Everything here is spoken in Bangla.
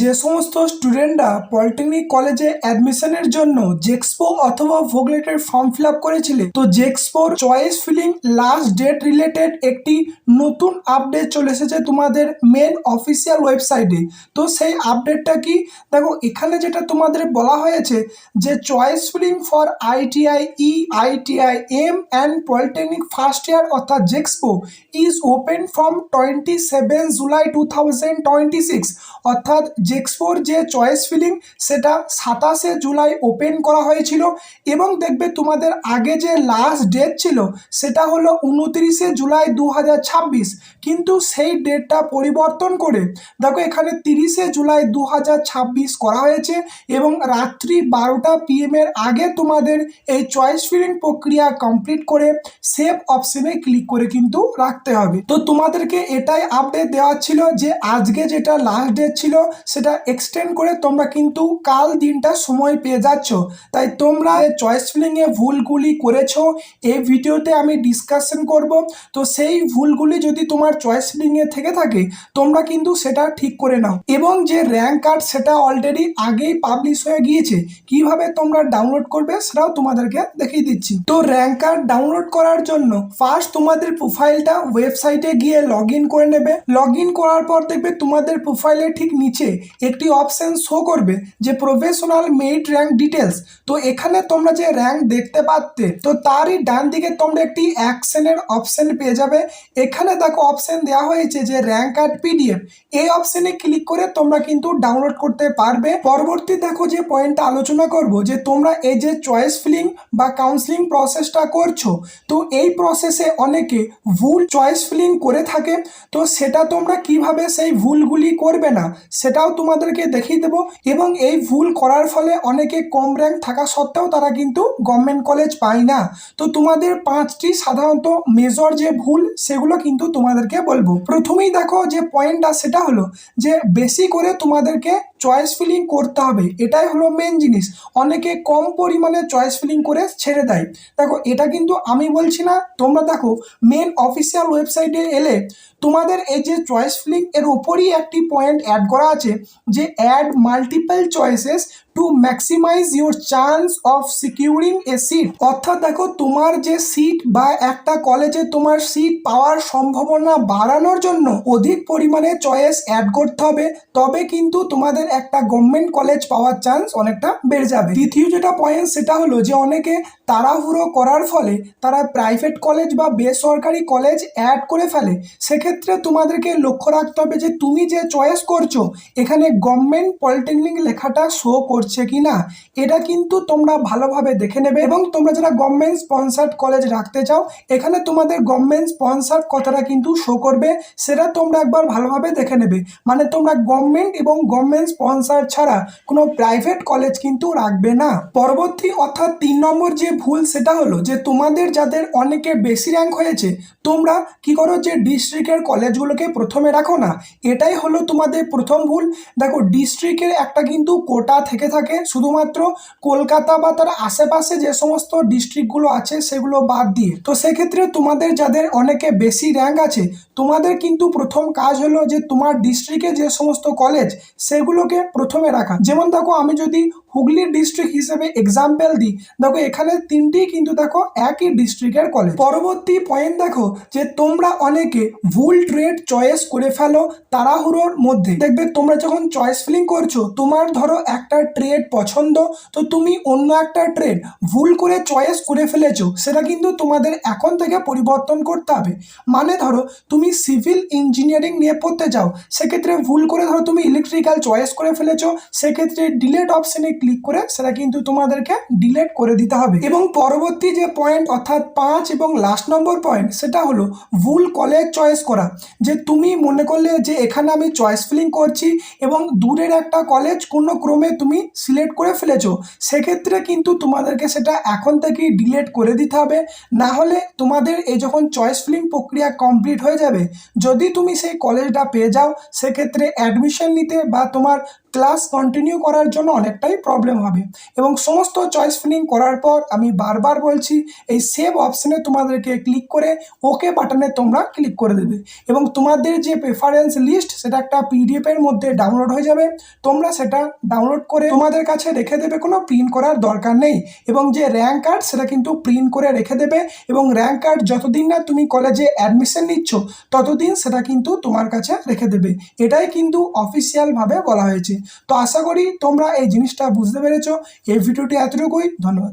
যে সমস্ত স্টুডেন্টরা পলিটেকনিক কলেজে অ্যাডমিশনের জন্য জেক্সপো অথবা ভোগলেটের ফর্ম ফিল আপ করেছিলে, তো JEXPO choice filling last date related একটি নতুন আপডেট চলে এসেছে তোমাদের মেন অফিসিয়াল ওয়েবসাইটে। তো সেই আপডেটটা কি দেখো, এখানে যেটা তোমাদের বলা হয়েছে যে চয়েস ফিলিং ফর আইটিআই ই, ITI M and polytechnic first year অর্থাৎ JEXPO is open from 27 July 2026। অর্থাৎ জেক্সপোর যে চয়েস ফিলিং সেটা 27 জুলাই ওপেন করা হয়েছিল এবং দেখবে তোমাদের আগে যে লাস্ট ডেট ছিল সেটা হলো 29 জুলাই 2026, কিন্তু সেই ডেটটা পরিবর্তন করে দেখো এখানে 30 জুলাই 2026 করা হয়েছে এবং রাত্রি 12টা PM এর আগে তোমাদের এই চয়েস ফিলিং প্রক্রিয়া কমপ্লিট করে সেভ অপশনে ক্লিক করে কিন্তু রাখতে হবে। তো তোমাদেরকে এটাই আপডেট দেওয়া ছিল যে আজকে যেটা লাস্ট ডেট ছিল সেটা এক্সটেন্ড করে তোমরা কিন্তু কাল দিনটা সময় পেয়ে যাচ্ছ। তাই তোমরা চয়েস ফিলিং এ ভুলগুলি করেছো এই ভিডিওতে আমি ডিসকাশন করব। তো সেই ভুলগুলি যদি তোমার চয়েস ফিলিং এ থেকে থাকে তোমরা কিন্তু সেটা ঠিক করে নাও। এবং যে র্যাঙ্ক কার্ড সেটা অলরেডি আগেই পাবলিশ হয়ে গিয়েছে, কিভাবে তোমরা ডাউনলোড করবে সেটাও তোমাদেরকে দেখিয়ে দিচ্ছি। তো র্যাঙ্ক কার্ড ডাউনলোড করার জন্য ফার্স্ট তোমাদের প্রোফাইলটা ওয়েবসাইটে গিয়ে লগ ইন করে নেবে। লগ ইন করার পর দেখবে তোমাদের প্রোফাইলের ঠিক নিচে একটি অপশন শো করবে যে প্রফেশনাল মেরিট র্যাঙ্ক ডিটেলস। তো এখানে তোমরা যে র্যাঙ্ক দেখতে পাচ্তে তো তারই ডান দিকে তোমরা একটি অ্যাকশনের অপশন পেয়ে যাবে। এখানে দেখো অপশন দেওয়া হয়েছে যে র্যাঙ্ক কার্ড পিডিএফ, এই অপশনে ক্লিক করে তোমরা কিন্তু ডাউনলোড করতে পারবে। পরবর্তী দেখো যে পয়েন্টটা আলোচনা করব যে তোমরা এই যে চয়েস ফিলিং বা কাউন্সিলিং প্রসেসটা করছো, তো এই প্রসেসে অনেকে ভুল চয়েস ফিলিং করে থাকে। তো সেটা তোমরা কিভাবে সেই ভুলগুলি করবে না সেটাও তোমাদেরকে দেখিয়ে দেবো। এবং এই ভুল করার ফলে অনেকে কম র্যাঙ্ক থাকা সত্ত্বেও তারা কিন্তু গভর্নমেন্ট কলেজ পায় না। তো তোমাদের 5টি সাধারণত মেজর যে ভুল সেগুলো কিন্তু তোমাদেরকে বলবো। প্রথমেই দেখো যে পয়েন্টটা সেটা হলো যে বেশি করে তোমাদেরকে চয়েস ফিলিং করতে হবে, এটাই হলো মেন জিনিস। অনেকে কম পরিমাণে চয়েস ফিলিং করে ছেড়ে দেয়। দেখো এটা কিন্তু আমি বলছি না, তোমরা দেখো মেন অফিসিয়াল ওয়েবসাইটে এলে তোমাদের এই যে চয়েস ফিলিং এর উপরই একটি পয়েন্ট অ্যাড করা আছে যে add multiple choices to maximize your chance of securing a seat. অর্থাৎ দেখো তোমার যে সিট বা একটা কলেজে তোমার সিট পাওয়ার সম্ভাবনা বাড়ানোর জন্য অধিক পরিমাণে চয়েস অ্যাড করতে হবে, তবে কিন্তু তোমাদের একটা গভর্নমেন্ট কলেজ পাওয়ার চান্স অনেকটা বেড়ে যাবে। দ্বিতীয় যেটা পয়েন্ট সেটা হলো যে অনেকে তাড়াহুড়ো করার ফলে তারা প্রাইভেট কলেজ বা বেসরকারি কলেজ অ্যাড করে ফেলে। সেক্ষেত্রে তোমাদেরকে লক্ষ্য রাখতে হবে যে তুমি যে চয়েস করছো এখানে গভর্নমেন্ট পলিটেকনিক লেখাটা শো করছে কি না, এটা কিন্তু তোমরা ভালোভাবে দেখে নেবে। এবং তোমরা যারা গভর্নমেন্ট স্পন্সার্ড কলেজ রাখতে চাও এখানে তোমাদের গভর্নমেন্ট স্পন্সার্ড কথাটা কিন্তু শো করবে, সেটা তোমরা একবার ভালোভাবে দেখে নেবে। মানে তোমরা গভর্নমেন্ট এবং গভর্নমেন্ট স্পন্সার ছাড়া কোনো প্রাইভেট কলেজ কিন্তু রাখবে না। পরবর্তী অর্থাৎ 3 নম্বর যে ভুল সেটা হলো যে তোমাদের যাদের অনেকে বেশি র্যাঙ্ক হয়েছে তোমরা কি করো যে ডিস্ট্রিক্টের কলেজগুলোকে প্রথমে রাখো না, এটাই হলো তোমাদের প্রথম ভুল। দেখো ডিস্ট্রিক্টের একটা কিন্তু কোটা থেকে থাকে, শুধুমাত্র কলকাতা বা তার আশেপাশে যে সমস্ত ডিস্ট্রিক্টগুলো আছে সেগুলো বাদ দিয়ে। তো সেক্ষেত্রে তোমাদের যাদের অনেকে বেশি র্যাঙ্ক আছে তোমাদের কিন্তু প্রথম কাজ হলো যে তোমার ডিস্ট্রিক্টে যে সমস্ত কলেজ সেগুলোকে প্রথমে রাখা। যেমন দেখো আমি যদি হুগলি ডিস্ট্রিক্ট হিসেবে এক্সাম্পল দিই, দেখো এখানে 3টি কিন্তু দেখো একই ডিস্ট্রিক্টের কলেজ। পরবর্তী পয়েন্ট দেখো যে তোমরা অনেকে ভুল ট্রেড চয়েস করে ফেলো তাড়াহুড়োর মধ্যে। দেখবে তোমরা যখন চয়েস ফিলিং করছো তোমার ধরো একটা ট্রেড পছন্দ, তো তুমি অন্য একটা ট্রেড ভুল করে চয়েস করে ফেলেছো, সেটা কিন্তু তোমাদের এখন থেকে পরিবর্তন করতে হবে। মানে ধরো তুমি সিভিল ইঞ্জিনিয়ারিং নিয়ে পড়তে চাও, সেক্ষেত্রে ভুল করে ধরো তুমি ইলেকট্রিক্যাল চয়েস করে ফেলেছো, সেক্ষেত্রে ডিলেট অপশনে ক্লিক করে সেটা কিন্তু তোমাদেরকে ডিলেট করে দিতে হবে। এবং পরবর্তী যে পয়েন্ট অর্থাৎ 5 এবং লাস্ট নম্বর পয়েন্ট সেটা হলো ভুল কলেজ চয়েস করা। যে তুমি মনে করলে যে এখানে আমি চয়েস ফিলিং করছি এবং দূরের একটা কলেজ কোনো ক্রমে তুমি সিলেক্ট করে ফেলেছো, সেক্ষেত্রে কিন্তু তোমাদেরকে সেটা এখন থেকেই ডিলেট করে দিতে হবে। না হলে তোমাদের এই যখন চয়েস ফিলিং প্রক্রিয়া কমপ্লিট হয়ে যাবে, যদি তুমি সেই কলেজটা পেয়ে যাও সেক্ষেত্রে অ্যাডমিশন নিতে বা তোমার ক্লাস কন্টিনিউ করার জন্য অনেকটাই প্রবলেম হবে। এবং সমস্ত চয়েস ফিলিং করার পর আমি বারবার বলছি, এই সেভ অপশানে তোমাদেরকে ক্লিক করে ওকে বাটনে তোমরা ক্লিক করে দেবে এবং তোমাদের যে প্রেফারেন্স লিস্ট সেটা একটা পিডিএফ এর মধ্যে ডাউনলোড হয়ে যাবে। তোমরা সেটা ডাউনলোড করে তোমাদের কাছে রেখে দেবে, কোনো প্রিন্ট করার দরকার নেই। এবং যে র্যাঙ্ক কার্ড সেটা কিন্তু প্রিন্ট করে রেখে দেবে এবং র্যাঙ্ক কার্ড যতদিন না তুমি কলেজে অ্যাডমিশন নিচ্ছ ততদিন সেটা কিন্তু তোমার কাছে রেখে দেবে। এটাই কিন্তু অফিসিয়ালভাবে বলা হয়েছে। তো আশা করি তোমরা এই জিনিসটা বুঝতে পেরেছো। এই ভিডিওটি এতটুকুই, ধন্যবাদ।